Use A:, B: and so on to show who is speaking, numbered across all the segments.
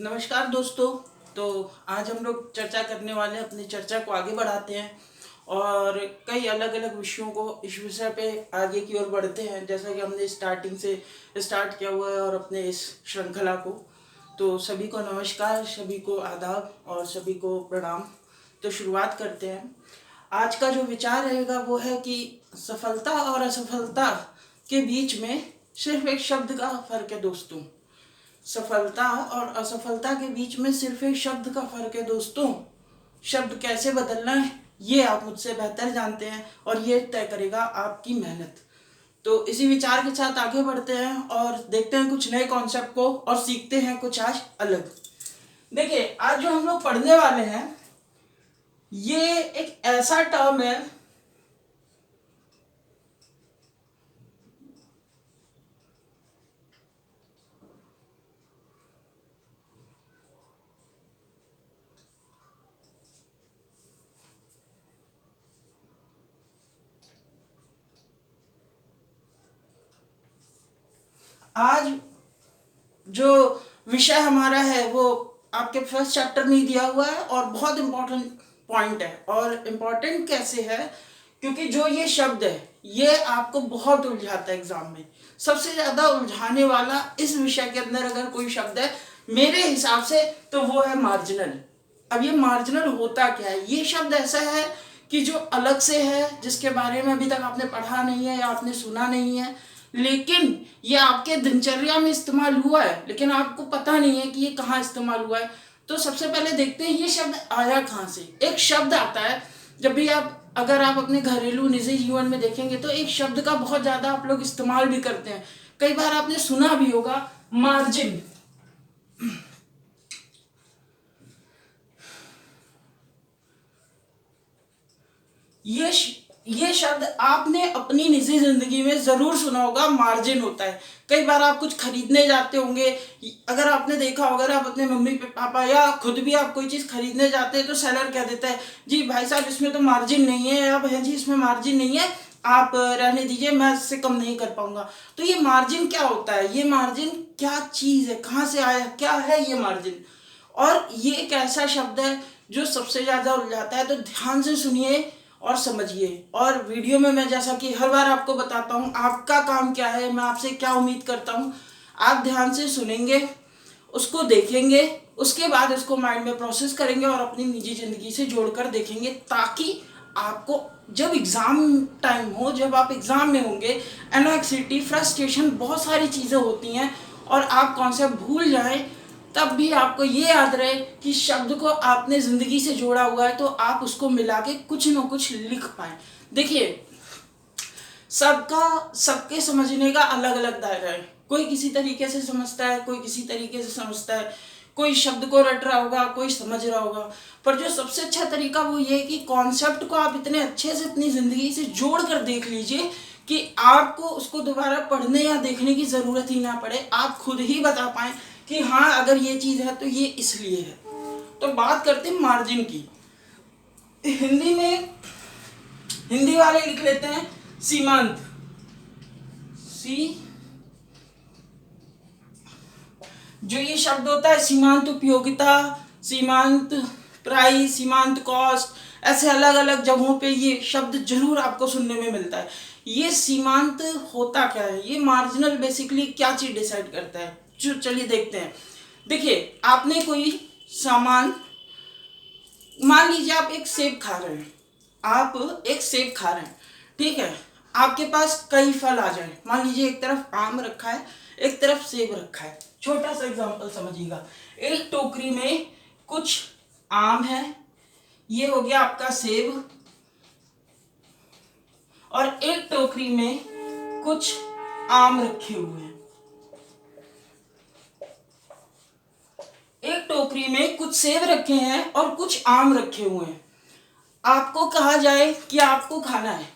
A: नमस्कार दोस्तों। तो आज हम लोग चर्चा करने वाले हैं, अपनी चर्चा को आगे बढ़ाते हैं और कई अलग अलग विषयों को इस विषय पे आगे की ओर बढ़ते हैं, जैसा कि हमने स्टार्टिंग से स्टार्ट किया हुआ है और अपने इस श्रृंखला को। तो सभी को नमस्कार, सभी को आदाब और सभी को प्रणाम। तो शुरुआत करते हैं। आज का जो विचार रहेगा वो है कि सफलता और असफलता के बीच में सिर्फ एक शब्द का फर्क है दोस्तों। सफलता और असफलता के बीच में सिर्फ एक शब्द का फर्क है दोस्तों। शब्द कैसे बदलना है ये आप मुझसे बेहतर जानते हैं और ये तय करेगा आपकी मेहनत। तो इसी विचार के साथ आगे बढ़ते हैं और देखते हैं कुछ नए कॉन्सेप्ट को और सीखते हैं कुछ आज अलग। देखिए, आज जो हम लोग पढ़ने वाले हैं ये एक ऐसा टर्म है। आज जो विषय हमारा है वो आपके फर्स्ट चैप्टर में ही दिया हुआ है और बहुत इम्पोर्टेंट पॉइंट है। और इम्पोर्टेंट कैसे है, क्योंकि जो ये शब्द है ये आपको बहुत उलझाता है एग्जाम में। सबसे ज़्यादा उलझाने वाला इस विषय के अंदर अगर कोई शब्द है मेरे हिसाब से तो वो है मार्जिनल। अब ये मार्जिनल होता क्या है? ये शब्द ऐसा है कि जो अलग से है, जिसके बारे में अभी तक आपने पढ़ा नहीं है या आपने सुना नहीं है, लेकिन ये आपके दिनचर्या में इस्तेमाल हुआ है, लेकिन आपको पता नहीं है कि ये कहाँ इस्तेमाल हुआ है। तो सबसे पहले देखते हैं ये शब्द आया कहाँ से। एक शब्द आता है जब भी अगर आप अपने घरेलू निजी जीवन में देखेंगे तो एक शब्द का बहुत ज़्यादा आप लोग इस्तेमाल भी करते हैं। कई बार आपने सुना भी होगा, मार्जिन। ये शब्द आपने अपनी निजी जिंदगी में जरूर सुना होगा, मार्जिन होता है। कई बार आप कुछ खरीदने जाते होंगे, अगर आपने देखा होगा, अगर आप अपने मम्मी पापा या खुद भी आप कोई चीज खरीदने जाते हैं तो सेलर कह देता है जी भाई साहब इसमें तो मार्जिन नहीं है, या बहन जी इसमें मार्जिन नहीं है, आप रहने दीजिए, मैं इससे कम नहीं कर पाऊंगा। तो ये मार्जिन क्या होता है? ये मार्जिन क्या चीज है, कहाँ से आया, क्या है ये मार्जिन? और ये एक ऐसा शब्द है जो सबसे ज्यादा उलझाता है। तो ध्यान से सुनिए और समझिए। और वीडियो में मैं जैसा कि हर बार आपको बताता हूँ, आपका काम क्या है, मैं आपसे क्या उम्मीद करता हूँ, आप ध्यान से सुनेंगे, उसको देखेंगे, उसके बाद उसको माइंड में प्रोसेस करेंगे और अपनी निजी जिंदगी से जोड़कर देखेंगे, ताकि आपको जब एग्ज़ाम टाइम हो, जब आप एग्ज़ाम में होंगे, एनोक्सिटी, फ्रस्ट्रेशन, बहुत सारी चीज़ें होती हैं और आप कॉन्सेप्ट भूल जाएं, तब भी आपको ये याद रहे कि शब्द को आपने ज़िंदगी से जोड़ा हुआ है तो आप उसको मिला के कुछ न कुछ लिख पाएँ। देखिए, सबके समझने का अलग अलग दायरा है। कोई किसी तरीके से समझता है, कोई किसी तरीके से समझता है, कोई शब्द को रट रहा होगा, कोई समझ रहा होगा। पर जो सबसे अच्छा तरीका वो ये है कि कॉन्सेप्ट को आप इतने अच्छे से अपनी ज़िंदगी से जोड़ कर देख लीजिए कि आपको उसको दोबारा पढ़ने या देखने की ज़रूरत ही ना पड़े, आप खुद ही बता पाएँ कि हाँ अगर ये चीज़ है तो ये इसलिए है। तो बात करते हैं मार्जिन की। हिंदी वाले लिख लेते हैं सीमांत। जो ये शब्द होता है सीमांत उपयोगिता, सीमांत प्राइस, सीमांत कॉस्ट, ऐसे अलग अलग जगहों पे ये शब्द जरूर आपको सुनने में मिलता है। ये सीमांत होता क्या है? ये मार्जिनल बेसिकली क्या चीज डिसाइड करता है, चलिए देखते हैं। देखिए, आपने कोई सामान, मान लीजिए आप एक सेब खा रहे हैं, आप एक सेब खा रहे हैं, ठीक है, आपके पास कई फल आ जाए, मान लीजिए एक तरफ आम रखा है, एक तरफ सेब रखा है। छोटा सा एग्जांपल समझिएगा। एक टोकरी में कुछ आम है, ये हो गया आपका सेब, और एक टोकरी में कुछ आम रखे हुए हैं। एक टोकरी में कुछ सेब रखे हैं और कुछ आम रखे हुए हैं। आपको कहा जाए कि आपको खाना है।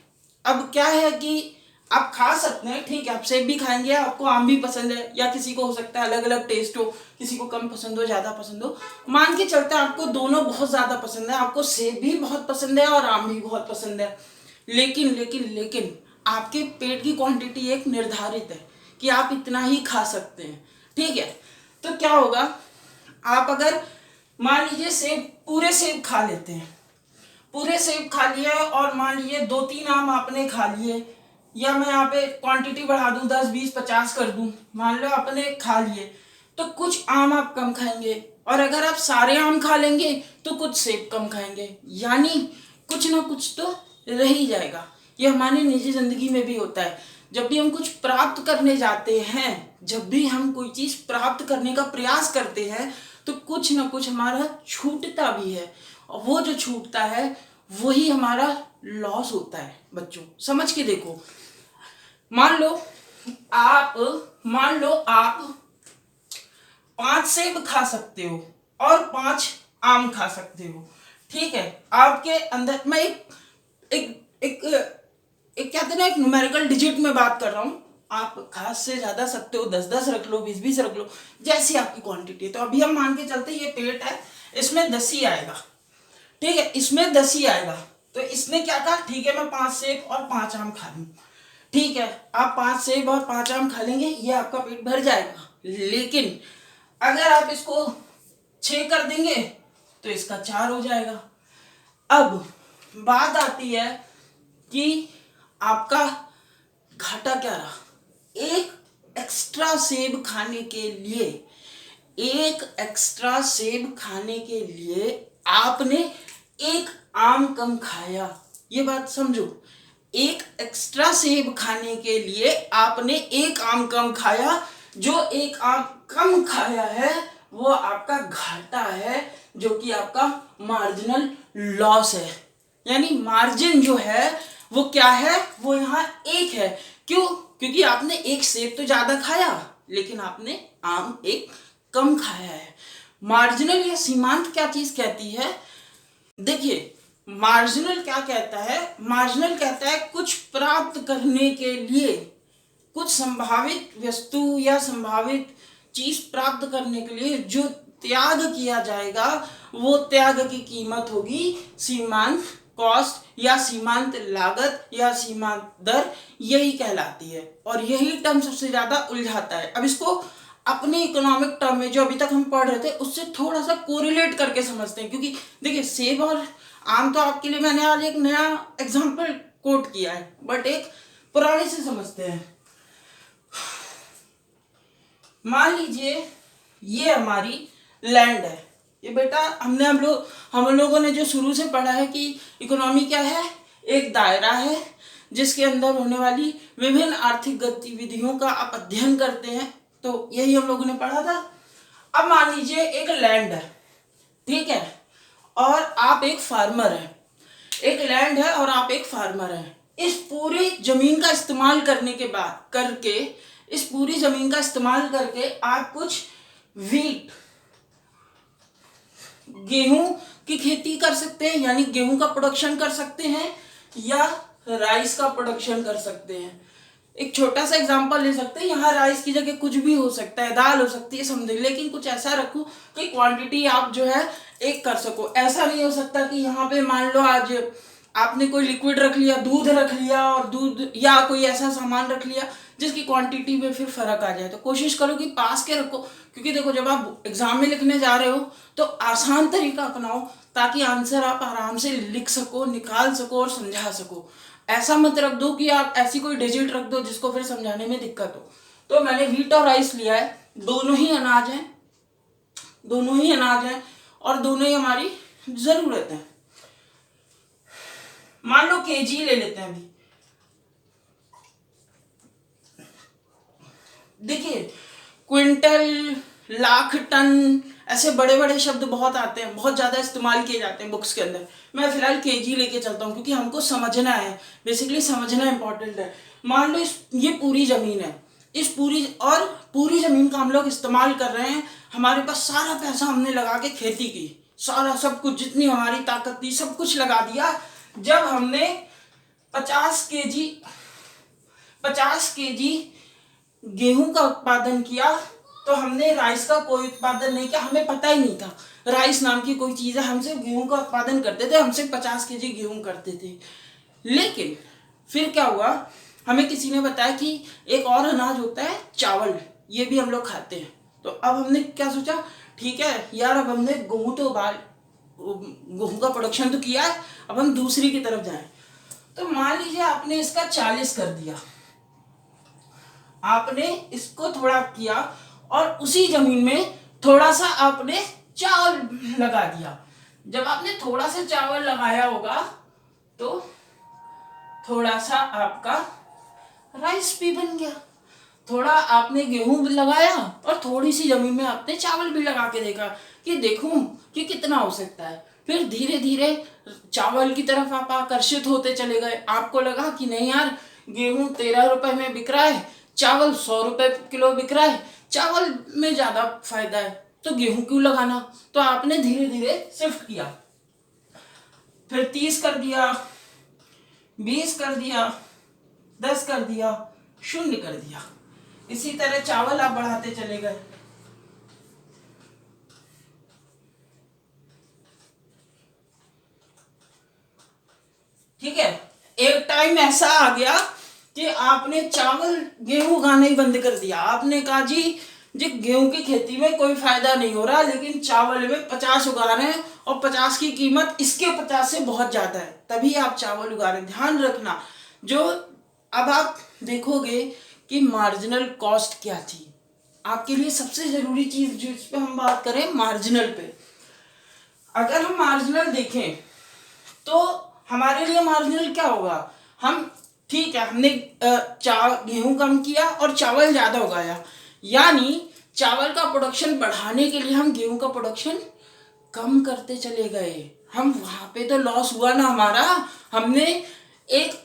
A: अब क्या है कि आप खा सकते हैं, ठीक है, आप सेब भी खाएंगे, आपको आम भी पसंद है, या किसी को हो सकता है अलग अलग टेस्ट हो, किसी को कम पसंद हो, ज़्यादा पसंद हो। मान के चलते हैं आपको दोनों बहुत ज़्यादा पसंद है, आपको सेब भी बहुत पसंद है और आम भी बहुत पसंद है। लेकिन लेकिन लेकिन आपके पेट की क्वांटिटी एक निर्धारित है कि आप इतना ही खा सकते हैं, ठीक है। तो क्या होगा, आप अगर मान लीजिए सेब, पूरे सेब खा लेते हैं, पूरे सेब खा लिए और मान लीजिए 2-3 आम आपने खा लिए, या मैं यहाँ पे क्वांटिटी बढ़ा दूं 10, 20, 50 कर दूं, मान लो आपने खा लिए, तो कुछ आम आप कम खाएंगे, और अगर आप सारे आम खा लेंगे तो कुछ सेब कम खाएंगे, यानी कुछ ना कुछ तो रह ही जाएगा। ये हमारी निजी जिंदगी में भी होता है। जब भी हम कुछ प्राप्त करने जाते हैं, जब भी हम कोई चीज प्राप्त करने का प्रयास करते हैं, तो कुछ ना कुछ हमारा छूटता भी है, और वो जो छूटता है वही हमारा लॉस होता है। बच्चों समझ के देखो, मान लो आप 5 सेब खा सकते हो और 5 आम खा सकते हो, ठीक है। आपके अंदर मैं एक कहते हैं ना, एक न्यूमेरिकल डिजिट में बात कर रहा हूं। आप खास से ज्यादा सकते हो, 10-10 रख लो, 20-20 रख लो, जैसी आपकी क्वांटिटी है। तो अभी हम मान के चलते ये पेट है, इसमें 10 ही आएगा, ठीक है, इसमें 10 ही आएगा। तो इसने क्या कहा, ठीक है मैं 5 सेब और 5 आम खा लूं, ठीक है, आप 5 सेब और 5 आम खा लेंगे, ये आपका पेट भर जाएगा। लेकिन अगर आप इसको 6 कर देंगे तो इसका 4 हो जाएगा। अब बात आती है कि आपका घाटा क्या रहा। एक एक्स्ट्रा सेब खाने के लिए, एक एक्स्ट्रा सेब खाने के लिए आपने एक आम कम खाया। ये बात समझो, एक एक्स्ट्रा सेब खाने के लिए आपने एक आम कम खाया। जो एक आम कम खाया है वो आपका घाटा है, जो कि आपका मार्जिनल लॉस है। यानी मार्जिन जो है वो क्या है, वो यहाँ एक है। क्यों? क्योंकि आपने एक सेब तो ज्यादा खाया, लेकिन आपने आम एक कम खाया है। मार्जिनल या सीमांत क्या चीज कहती है? देखिए, मार्जिनल क्या कहता है? मार्जिनल कहता है कुछ प्राप्त करने के लिए, कुछ संभावित वस्तु या संभावित चीज प्राप्त करने के लिए जो त्याग किया जाएगा, वो त्याग की कीमत होगी सीमांत कॉस्ट या सीमांत लागत या सीमांत दर, यही कहलाती है। और यही टर्म सबसे ज्यादा उलझाता है। अब इसको अपने इकोनॉमिक टर्म में जो अभी तक हम पढ़ रहे थे उससे थोड़ा सा कोरिलेट करके समझते हैं। क्योंकि देखिए, सेब और आम तो आपके लिए मैंने आज एक नया एग्जाम्पल कोट किया है, बट एक पुराने से समझते हैं। मान लीजिए ये हमारी लैंड है। ये बेटा हम लोगों ने जो शुरू से पढ़ा है कि इकोनॉमी क्या है, एक दायरा है जिसके अंदर होने वाली विभिन्न आर्थिक गतिविधियों का आप अध्ययन करते हैं। तो यही हम लोगों ने पढ़ा था। अब मान लीजिए एक लैंड है, ठीक है, और आप एक फार्मर हैं। एक लैंड है और आप एक फार्मर हैं। इस पूरी जमीन का इस्तेमाल करके आप कुछ वीट, गेहूं की खेती कर सकते हैं, यानी गेहूं का प्रोडक्शन कर सकते हैं, या राइस का प्रोडक्शन कर सकते हैं। एक छोटा सा एग्जांपल ले सकते हैं, यहाँ राइस की जगह कुछ भी हो सकता है, दाल हो सकती है, समझे, लेकिन कुछ ऐसा रखो कि क्वांटिटी आप जो है एक कर सको। ऐसा नहीं हो सकता कि यहाँ पे मान लो आज आपने कोई लिक्विड रख लिया, दूध रख लिया, और दूध या कोई ऐसा सामान रख लिया जिसकी क्वांटिटी में फिर फर्क आ जाए। तो कोशिश करो कि पास के रखो, क्योंकि देखो जब आप एग्जाम में लिखने जा रहे हो तो आसान तरीका अपनाओ, ताकि आंसर आप आराम से लिख सको, निकाल सको और समझा सको। ऐसा मत रख दो कि आप ऐसी कोई डिजिट रख दो जिसको फिर समझाने में दिक्कत हो। तो मैंने व्हीट और राइस लिया है, दोनों ही अनाज हैं, और दोनों ही हमारी जरूरत है। मान लो केजी ले लेते हैं अभी। देखिए, क्विंटल, लाख, टन, ऐसे बड़े बड़े शब्द बहुत आते हैं, बहुत ज्यादा इस्तेमाल किए जाते हैं बुक्स के अंदर। मैं फिलहाल केजी लेके चलता हूँ, क्योंकि हमको समझना है, बेसिकली समझना इंपॉर्टेंट है। मान लो ये पूरी जमीन है, इस पूरी जमीन का हम लोग इस्तेमाल कर रहे हैं। हमारे पास सारा पैसा हमने लगा के खेती की, सारा सब कुछ, जितनी हमारी ताकत थी सब कुछ लगा दिया। जब हमने 50 केजी गेहूं का उत्पादन किया, तो हमने राइस का कोई उत्पादन नहीं किया। हमें पता ही नहीं था राइस नाम की कोई चीज है। हम सिर्फ गेहूं का उत्पादन करते थे, हम सिर्फ 50 केजी गेहूं करते थे। लेकिन फिर क्या हुआ, हमें किसी ने बताया कि एक और अनाज होता है चावल, ये भी हम लोग खाते हैं। तो अब हमने क्या सोचा, ठीक है यार, अब हमने गेहूं का प्रोडक्शन तो किया है, अब हम दूसरी की तरफ जाएं। तो मान लीजिए आपने इसका 40 कर दिया, आपने इसको थोड़ा किया और उसी जमीन में थोड़ा सा आपने चावल लगा दिया। जब आपने थोड़ा सा चावल लगाया होगा तो थोड़ा सा आपका राइस भी बन गया। थोड़ा आपने गेहूं लगाया और थोड़ी सी जमीन में आपने चावल भी लगा के देखा कि देखूं कि कितना हो सकता है। फिर धीरे धीरे चावल की तरफ आप आकर्षित होते चले गए। आपको लगा कि नहीं यार, गेहूं 13 रुपए में बिक रहा है, चावल 100 रुपए किलो बिक रहा है, चावल में ज्यादा फायदा है, तो गेहूं क्यों लगाना। तो आपने धीरे धीरे शिफ्ट किया, फिर 30 कर दिया, 20 कर दिया, 10 कर दिया, 0 कर दिया। इसी तरह चावल आप बढ़ाते चले गए। ठीक है, एक टाइम ऐसा आ गया कि आपने चावल गेहूं उगाना ही बंद कर दिया। आपने कहा जी गेहूं की खेती में कोई फायदा नहीं हो रहा, लेकिन चावल में 50 उगा रहे हैं और 50 की कीमत इसके 50 से बहुत ज्यादा है, तभी आप चावल उगा रहे हैं। ध्यान रखना, जो अब आप देखोगे कि मार्जिनल कॉस्ट क्या थी आपके लिए सबसे जरूरी चीज, जो इस पे हम बात करें मार्जिनल पे। अगर हम मार्जिनल देखें तो हमारे लिए मार्जिनल क्या होगा, हम ठीक है हमने गेहूं कम किया और चावल ज्यादा उगाया, यानी चावल का प्रोडक्शन बढ़ाने के लिए हम गेहूं का प्रोडक्शन कम करते चले गए। हम वहां पे तो लॉस हुआ ना हमारा, हमने एक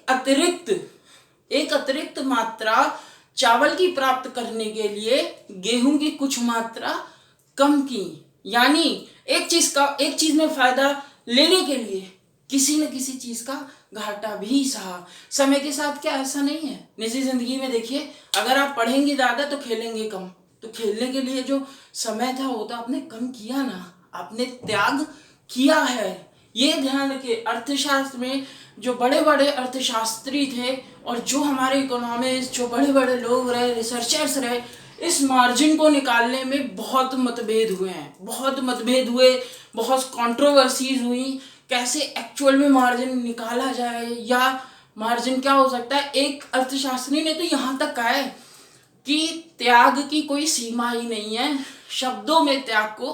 A: अतिरिक्त मात्रा चावल की प्राप्त करने के लिए गेहूं की कुछ मात्रा कम की, यानी एक चीज में फायदा लेने के लिए किसी न किसी चीज का घाटा भी सहा। समय के साथ क्या ऐसा नहीं है, निजी जिंदगी में देखिए, अगर आप पढ़ेंगे ज्यादा तो खेलेंगे कम, तो खेलने के लिए जो समय था वो तो आपने कम किया ना, आपने त्याग किया है। ये ध्यान रखिए, अर्थशास्त्र में जो बड़े बड़े अर्थशास्त्री थे और जो हमारे इकोनॉमिस्ट, जो बड़े बड़े लोग रहे, रिसर्चर्स रहे, इस मार्जिन को निकालने में बहुत मतभेद हुए हैं, बहुत कंट्रोवर्सीज हुई, कैसे एक्चुअल में मार्जिन निकाला जाए या मार्जिन क्या हो सकता है। एक अर्थशास्त्री ने तो यहाँ तक कहा है कि त्याग की कोई सीमा ही नहीं है, शब्दों में त्याग को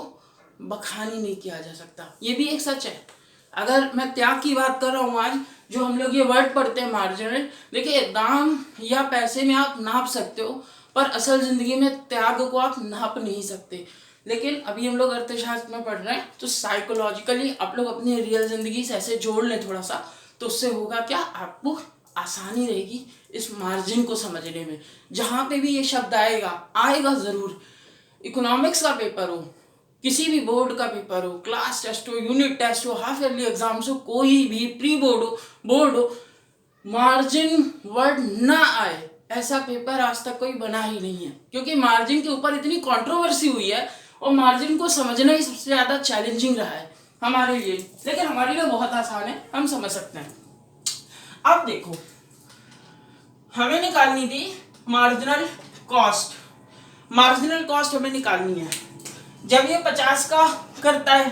A: बखान ही नहीं किया जा सकता। ये भी एक सच है। अगर मैं त्याग की बात कर रहा हूँ आज, जो हम लोग ये वर्ड पढ़ते हैं मार्जिनल, देखिए दाम या पैसे में आप नाप सकते हो, पर असल जिंदगी में त्याग को आप नाप नहीं सकते। लेकिन अभी हम लोग अर्थशास्त्र में पढ़ रहे हैं, तो साइकोलॉजिकली आप लोग अपनी रियल जिंदगी से ऐसे जोड़ लें थोड़ा सा, तो उससे होगा क्या, आपको आसानी रहेगी इस मार्जिन को समझने में। जहां पे भी ये शब्द आएगा जरूर, इकोनॉमिक्स का पेपर हो, किसी भी बोर्ड का पेपर हो, क्लास टेस्ट हो, यूनिट टेस्ट हो, हाफ ईयरली एग्जाम्स हो, कोई भी प्री बोर्ड हो, मार्जिन वर्ड ना आए ऐसा पेपर आज तक कोई बना ही नहीं है, क्योंकि मार्जिन के ऊपर इतनी कंट्रोवर्सी हुई है और मार्जिन को समझना ही सबसे ज्यादा चैलेंजिंग रहा है हमारे लिए। लेकिन हमारे लिए बहुत आसान है, हम समझ सकते हैं। अब देखो, हमें निकालनी थी मार्जिनल कॉस्ट हमें निकालनी है। जब ये 50 का करता है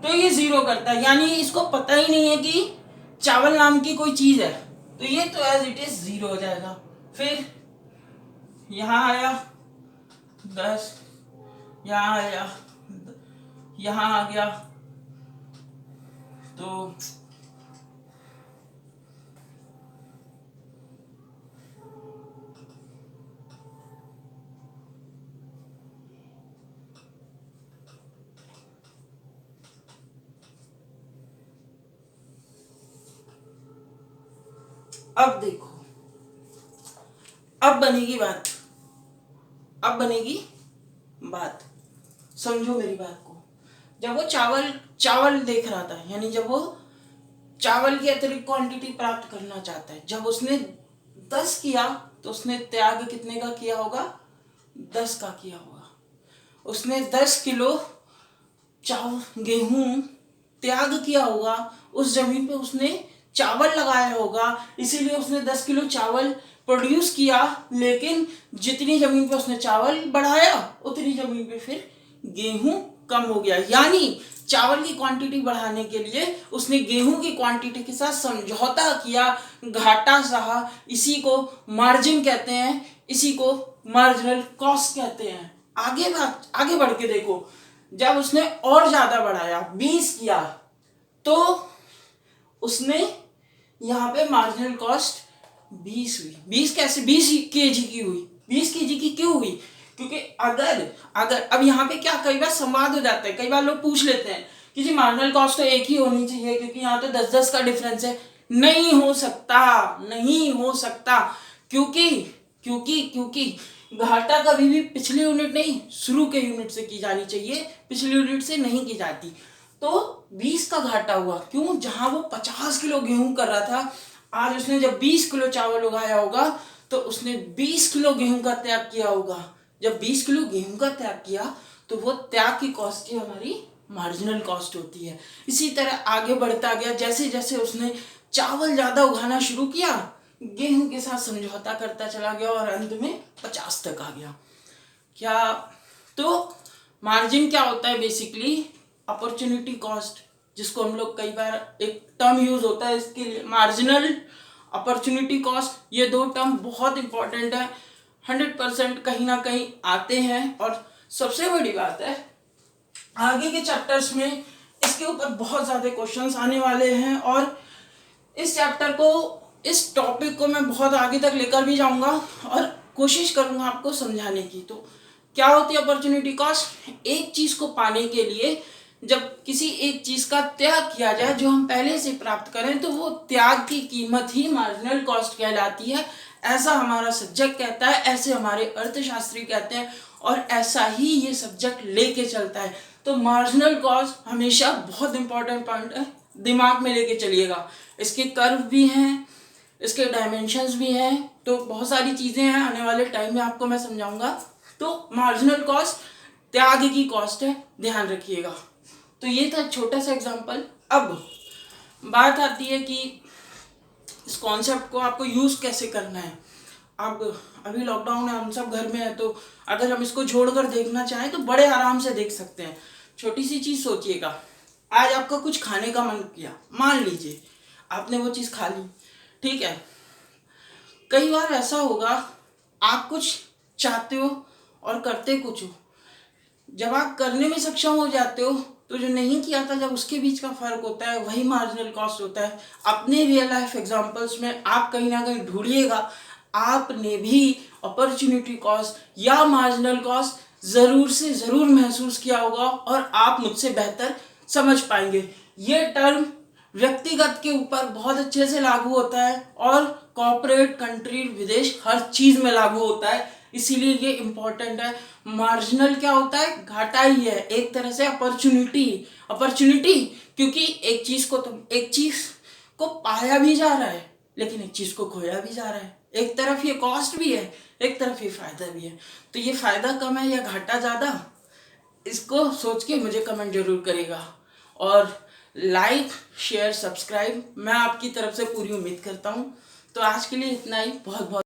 A: तो ये 0 करता है, यानी इसको पता ही नहीं है कि चावल नाम की कोई चीज है, तो ये तो एज इट इज 0 हो जाएगा। फिर यहां आया 10, यहां आया, यहां आ गया, तो अब देखो, अब बनेगी बात, समझो मेरी बात को। जब वो चावल देख रहा था, यानी जब वो चावल की अतिरिक्त क्वांटिटी प्राप्त करना चाहता है, जब उसने 10 किया तो उसने त्याग कितने का किया होगा, 10 का किया होगा। उसने 10 किलो गेहूं त्याग किया होगा, उस जमीन पे उसने चावल लगाया होगा, इसीलिए उसने 10 किलो चावल प्रोड्यूस किया। लेकिन जितनी जमीन पे उसने चावल बढ़ाया, उतनी जमीन पे फिर गेहूं कम हो गया, यानी चावल की क्वांटिटी बढ़ाने के लिए उसने गेहूं की क्वांटिटी के साथ समझौता किया, घाटा सहा। इसी को मार्जिन कहते हैं, इसी को मार्जिनल कॉस्ट कहते हैं। आगे बढ़ के देखो, जब उसने और ज्यादा बढ़ाया, 20 किया, तो उसने यहाँ पे मार्जिनल कॉस्ट 20 हुई। 20 कैसे 20 केजी की हुई? 20 केजी की क्यों हुई? क्योंकि अगर अब यहाँ पे क्या कई बार संवाद हो जाता है, कई बार लोग पूछ लेते हैं कि जी मार्जिनल कॉस्ट तो एक ही होनी चाहिए क्योंकि यहाँ तो 10-10 का डिफरेंस है। नहीं हो सकता, क्योंकि घाटा कभी भी पिछले यूनिट नहीं, शुरू के यूनिट से की जानी चाहिए, पिछले यूनिट से नहीं की जाती। तो 20 का घाटा हुआ, क्यों? जहां वो 50 किलो गेहूं कर रहा था, आज उसने जब 20 किलो चावल उगाया होगा तो उसने 20 किलो गेहूं का त्याग किया होगा। जब 20 किलो गेहूं का त्याग किया तो वो त्याग की कॉस्ट ही हमारी मार्जिनल कॉस्ट होती है। इसी तरह आगे बढ़ता गया, जैसे जैसे उसने चावल ज्यादा उगाना शुरू किया, गेहूं के साथ समझौता करता चला गया और अंत में 50 तक आ गया। क्या तो मार्जिन क्या होता है? बेसिकली अपॉर्चुनिटी कॉस्ट, जिसको हम लोग कई बार एक टर्म यूज होता है इसके लिए, मार्जिनल, अपॉर्चुनिटी कॉस्ट। ये दो टर्म बहुत इंपॉर्टेंट है, 100% कहीं ना कहीं आते हैं। और सबसे बड़ी बात है, आगे के चैप्टर्स में इसके ऊपर बहुत ज्यादा क्वेश्चंस आने वाले हैं और इस चैप्टर को, इस टॉपिक को मैं बहुत आगे तक लेकर भी जाऊंगा और कोशिश करूंगा आपको समझाने की। तो क्या होती है अपॉर्चुनिटी कॉस्ट? एक चीज को पाने के लिए जब किसी एक चीज का त्याग किया जाए जो हम पहले से प्राप्त करें, तो वो त्याग की कीमत ही मार्जिनल कॉस्ट कहलाती है। ऐसा हमारा सब्जेक्ट कहता है, ऐसे हमारे अर्थशास्त्री कहते हैं और ऐसा ही ये सब्जेक्ट लेके चलता है। तो मार्जिनल कॉस्ट हमेशा बहुत इंपॉर्टेंट पॉइंट है, दिमाग में लेके चलिएगा। इसके कर्व भी हैं, इसके डायमेंशंस भी हैं, तो बहुत सारी चीजें हैं, आने वाले टाइम में आपको मैं समझाऊंगा। तो मार्जिनल कॉस्ट त्याग की कॉस्ट है, ध्यान रखिएगा। तो ये था छोटा सा एग्जांपल। अब बात आती है कि इस कॉन्सेप्ट को आपको यूज कैसे करना है। अब अभी लॉकडाउन है, हम सब घर में है, तो अगर हम इसको जोड़कर देखना चाहें तो बड़े आराम से देख सकते हैं। छोटी सी चीज सोचिएगा, आज आपका कुछ खाने का मन किया, मान लीजिए आपने वो चीज खा ली, ठीक है। कई बार ऐसा होगा, आप कुछ चाहते हो और करते कुछ हो। जब आप करने में सक्षम हो जाते हो तो जो नहीं किया था, जब उसके बीच का फर्क होता है, वही मार्जिनल कॉस्ट होता है। अपने रियल लाइफ एग्जांपल्स में आप कहीं ना कहीं ढूंढिएगा, आपने भी अपॉर्चुनिटी कॉस्ट या मार्जिनल कॉस्ट जरूर से जरूर महसूस किया होगा और आप मुझसे बेहतर समझ पाएंगे। ये टर्म व्यक्तिगत के ऊपर बहुत अच्छे से लागू होता है और कॉर्पोरेट, कंट्री, विदेश, हर चीज में लागू होता है, इसीलिए ये इंपॉर्टेंट है। मार्जिनल क्या होता है? घाटा ही है, एक तरह से अपॉर्चुनिटी, क्योंकि एक चीज को पाया भी जा रहा है लेकिन एक चीज को खोया भी जा रहा है। एक तरफ ये कॉस्ट भी है, एक तरफ ये फायदा भी है। तो ये फायदा कम है या घाटा ज्यादा, इसको सोच के मुझे कमेंट जरूर करेगा। और लाइक, शेयर, सब्सक्राइब मैं आपकी तरफ से पूरी उम्मीद करता हूँ। तो आज के लिए इतना ही, बहुत बहुत